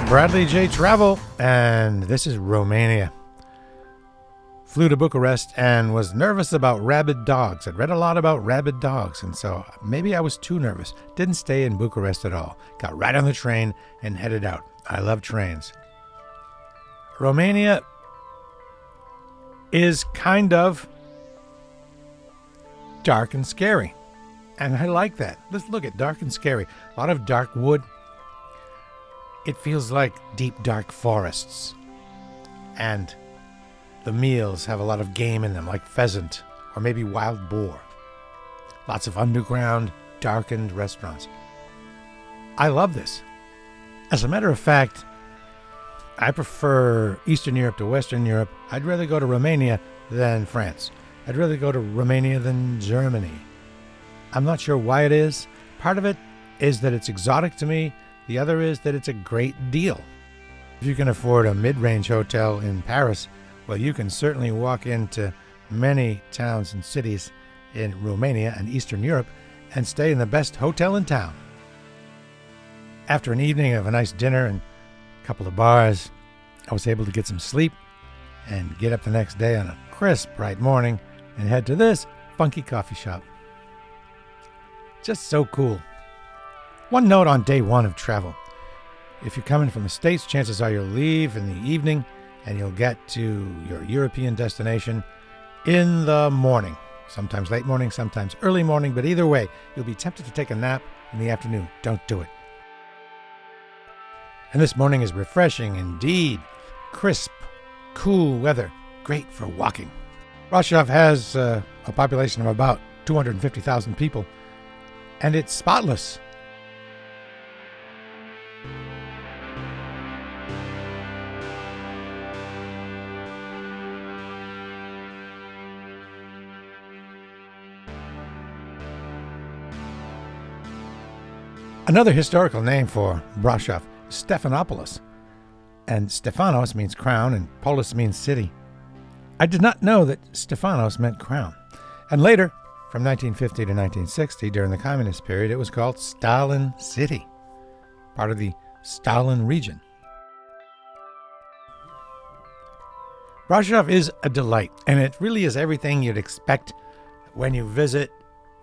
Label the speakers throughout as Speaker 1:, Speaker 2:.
Speaker 1: Bradley J. Travel, and this is Romania. Flew to Bucharest and was nervous about rabid dogs. I'd read a lot about rabid dogs, and so maybe I was too nervous. Didn't stay in Bucharest at all. Got right on the train and headed out. I love trains. Romania is kind of dark and scary, and I like that. Let's look at dark and scary. A lot of dark wood. It feels like deep, dark forests. And the meals have a lot of game in them, like pheasant or maybe wild boar. Lots of underground, darkened restaurants. I love this. As a matter of fact, I prefer Eastern Europe to Western Europe. I'd rather go to Romania than France. I'd rather go to Romania than Germany. I'm not sure why it is. Part of it is that it's exotic to me. The other is that it's a great deal. If you can afford a mid-range hotel in Paris, well, you can certainly walk into many towns and cities in Romania and Eastern Europe and stay in the best hotel in town. After an evening of a nice dinner and a couple of bars, I was able to get some sleep and get up the next day on a crisp, bright morning and head to this funky coffee shop. Just so cool. One note on day one of travel. If you're coming from the States, chances are you'll leave in the evening and you'll get to your European destination in the morning. Sometimes late morning, sometimes early morning, but either way, you'll be tempted to take a nap in the afternoon. Don't do it. And this morning is refreshing indeed. Crisp, cool weather, great for walking. Brasov has a population of about 250,000 people, and it's spotless. Another historical name for Brasov is Stephanopoulos, and Stephanos means crown and polis means city. I did not know that Stephanos meant crown, and later, from 1950 to 1960, during the communist period, it was called Stalin City, part of the Stalin region. Brasov is a delight, and it really is everything you'd expect when you visit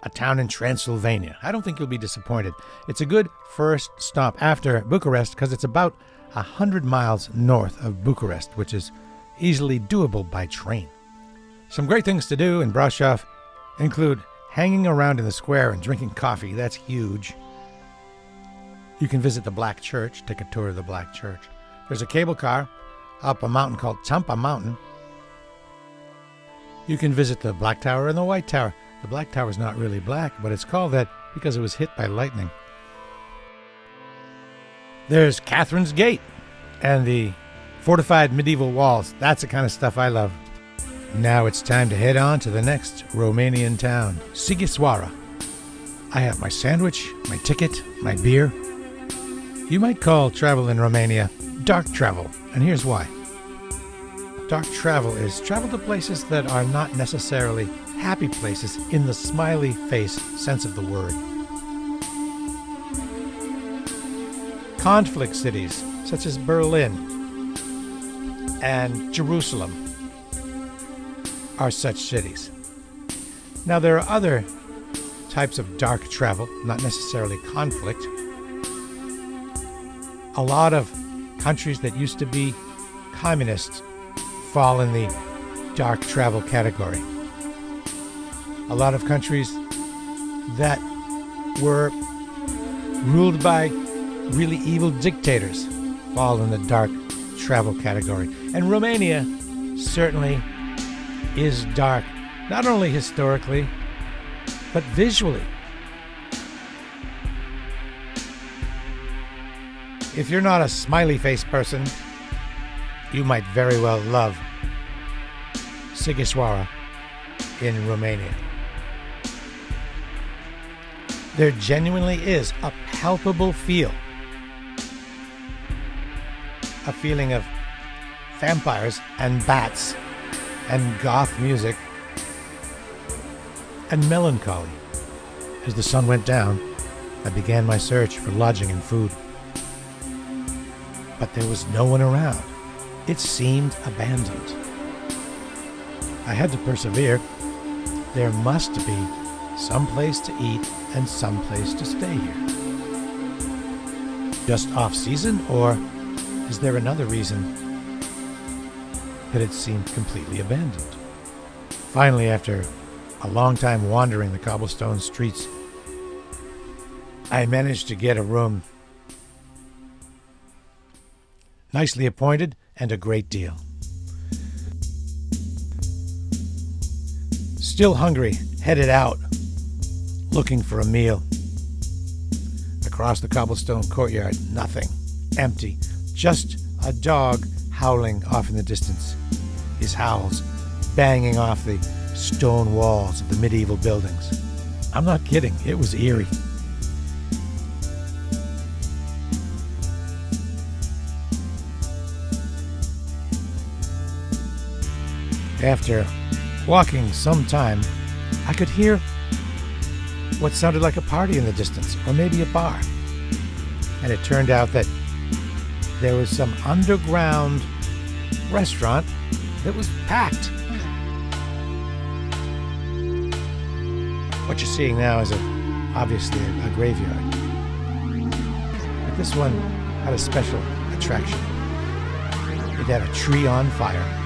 Speaker 1: a town in Transylvania. I don't think you'll be disappointed. It's a good first stop after Bucharest because it's about 100 miles north of Bucharest, which is easily doable by train. Some great things to do in Brasov include hanging around in the square and drinking coffee. That's huge. You can visit the Black Church, take a tour of the Black Church. There's a cable car up a mountain called Tampa Mountain. You can visit the Black Tower and the White Tower. The Black Tower is not really black, but it's called that because it was hit by lightning. There's Catherine's Gate and the fortified medieval walls. That's the kind of stuff I love. Now it's time to head on to the next Romanian town, Sighisoara. I have my sandwich, my ticket, my beer. You might call travel in Romania dark travel, and here's why. Dark travel is travel to places that are not necessarily happy places in the smiley face sense of the word. Conflict cities such as Berlin and Jerusalem are such cities. Now there are other types of dark travel, not necessarily conflict. A lot of countries that used to be communist fall in the dark travel category. A lot of countries that were ruled by really evil dictators fall in the dark travel category. And Romania certainly is dark, not only historically, but visually. If you're not a smiley face person, you might very well love Sighisoara in Romania. There genuinely is a palpable feel. A feeling of vampires and bats and goth music and melancholy. As the sun went down, I began my search for lodging and food. But there was no one around. It seemed abandoned. I had to persevere. There must be some place to eat and some place to stay here. Just off season, or is there another reason that it seemed completely abandoned? Finally, after a long time wandering the cobblestone streets, I managed to get a room. Nicely appointed and a great deal. Still hungry, headed out, looking for a meal. Across the cobblestone courtyard, nothing. Empty. Just a dog howling off in the distance. His howls banging off the stone walls of the medieval buildings. I'm not kidding, it was eerie. After walking some time, I could hear what sounded like a party in the distance, or maybe a bar. And it turned out that there was some underground restaurant that was packed. What you're seeing now is obviously a graveyard. But this one had a special attraction. It had a tree on fire.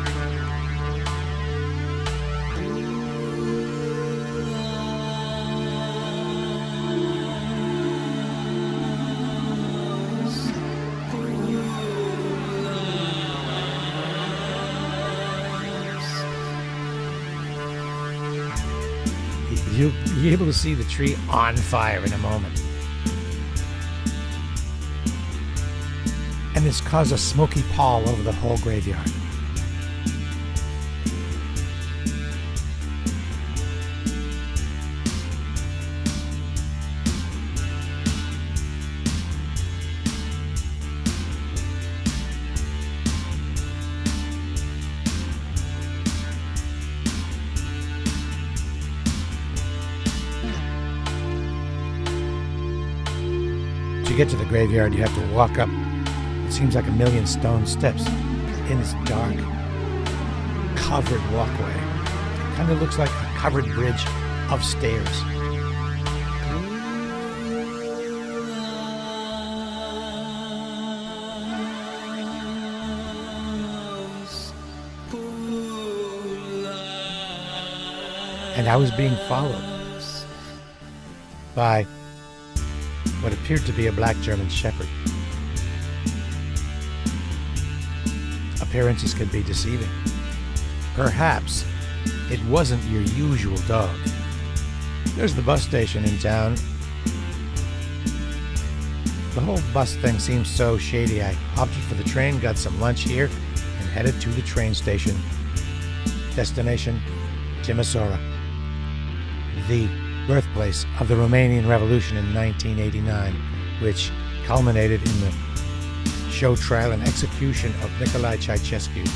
Speaker 1: You'll be able to see the tree on fire in a moment. And this caused a smoky pall over the whole graveyard. To get to the graveyard, you have to walk up. It seems like a million stone steps in this dark, covered walkway. It kind of looks like a covered bridge of stairs. And I was being followed by what appeared to be a black German shepherd. Appearances can be deceiving. Perhaps it wasn't your usual dog. There's the bus station in town. The whole bus thing seems so shady. I opted for the train, got some lunch here, and headed to the train station. Destination, Timosura, the birthplace of the Romanian Revolution in 1989, which culminated in the show trial and execution of Nicolae Ceausescu,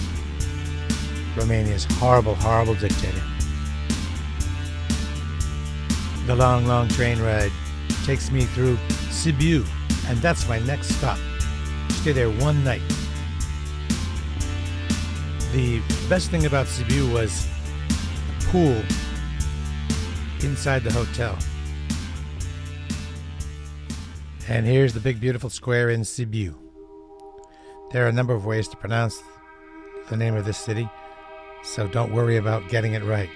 Speaker 1: Romania's horrible, horrible dictator. The long, long train ride takes me through Sibu, and that's my next stop. Stay there one night. The best thing about Sibu was the pool inside the hotel. And here's the big beautiful square in Sibu. There are a number of ways to pronounce the name of this city, so don't worry about getting it right.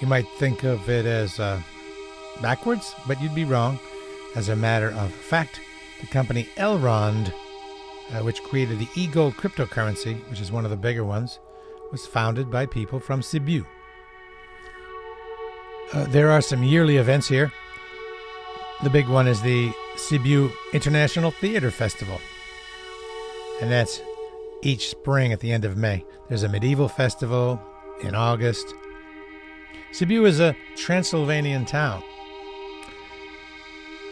Speaker 1: You might think of it as backwards, but you'd be wrong. As a matter of fact, the company Elrond, which created the e-gold cryptocurrency, which is one of the bigger ones, was founded by people from Sibu. There are some yearly events here. The big one is the Sibu International Theater Festival. And that's each spring at the end of May. There's a medieval festival in August. Sibu is a Transylvanian town.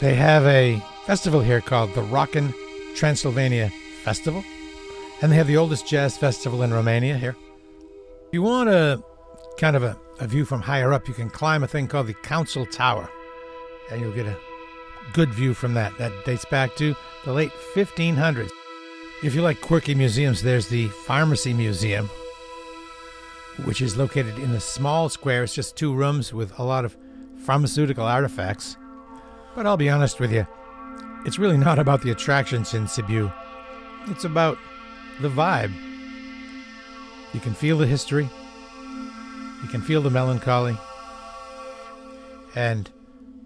Speaker 1: They have a festival here called the Rockin' Transylvania Festival. And they have the oldest jazz festival in Romania here. If you want a kind of a view from higher up, you can climb a thing called the Council Tower, and you'll get a good view from that. That dates back to the late 1500s. If you like quirky museums, there's the Pharmacy Museum, which is located in a small square. It's just 2 rooms with a lot of pharmaceutical artifacts. But I'll be honest with you, it's really not about the attractions in Sibu. It's about the vibe. You can feel the history. You can feel the melancholy. And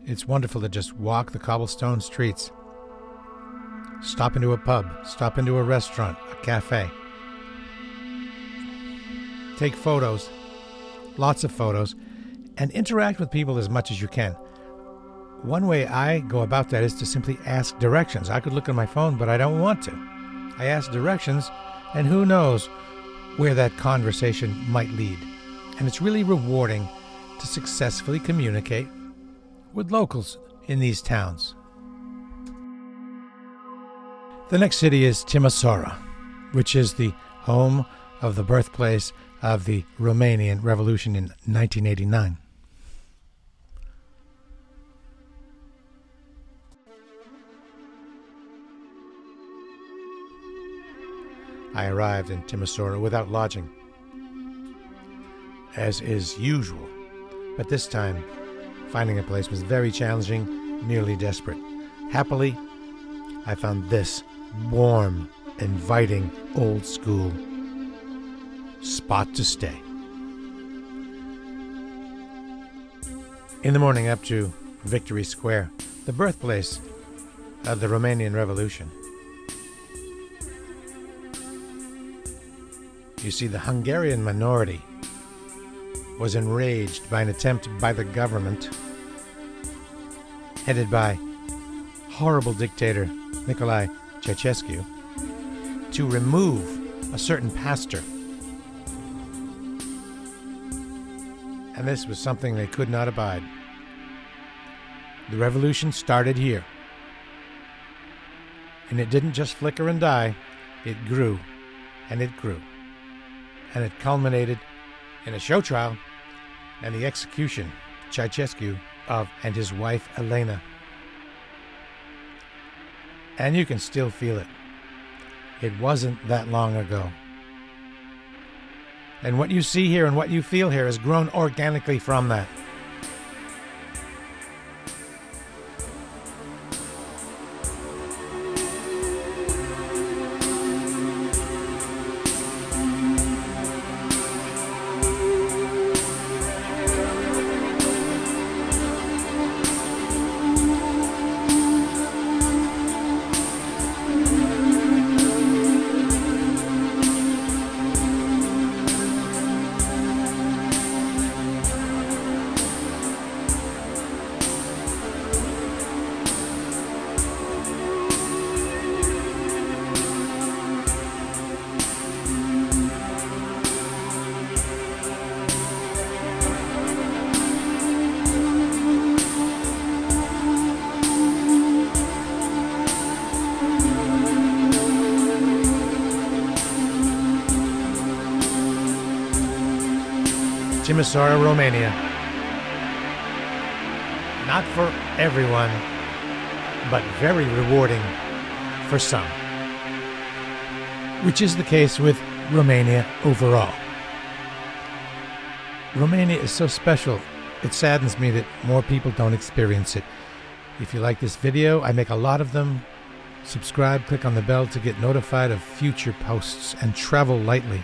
Speaker 1: it's wonderful to just walk the cobblestone streets. Stop into a pub, stop into a restaurant, a cafe. Take photos, lots of photos, and interact with people as much as you can. One way I go about that is to simply ask directions. I could look at my phone, but I don't want to. I ask directions, and who knows where that conversation might lead. And it's really rewarding to successfully communicate with locals in these towns. The next city is Timosura, which is the home of the birthplace of the Romanian Revolution in 1989. I arrived in Timosura without lodging, as is usual, but this time finding a place was very challenging, nearly desperate. Happily, I found this warm, inviting, old-school spot to stay. In the morning up to Victory Square, the birthplace of the Romanian Revolution. You see, the Hungarian minority was enraged by an attempt by the government, headed by horrible dictator Nicolae Ceausescu, to remove a certain pastor. And this was something they could not abide. The revolution started here. And it didn't just flicker and die, it grew, and it grew. And it culminated in a show trial and the execution, Ceausescu, of and his wife Elena. And you can still feel it. It wasn't that long ago. And what you see here and what you feel here has grown organically from that. Timosura, Romania. Not for everyone, but very rewarding for some. Which is the case with Romania overall. Romania is so special, it saddens me that more people don't experience it. If you like this video, I make a lot of them. Subscribe, click on the bell to get notified of future posts, and travel lightly.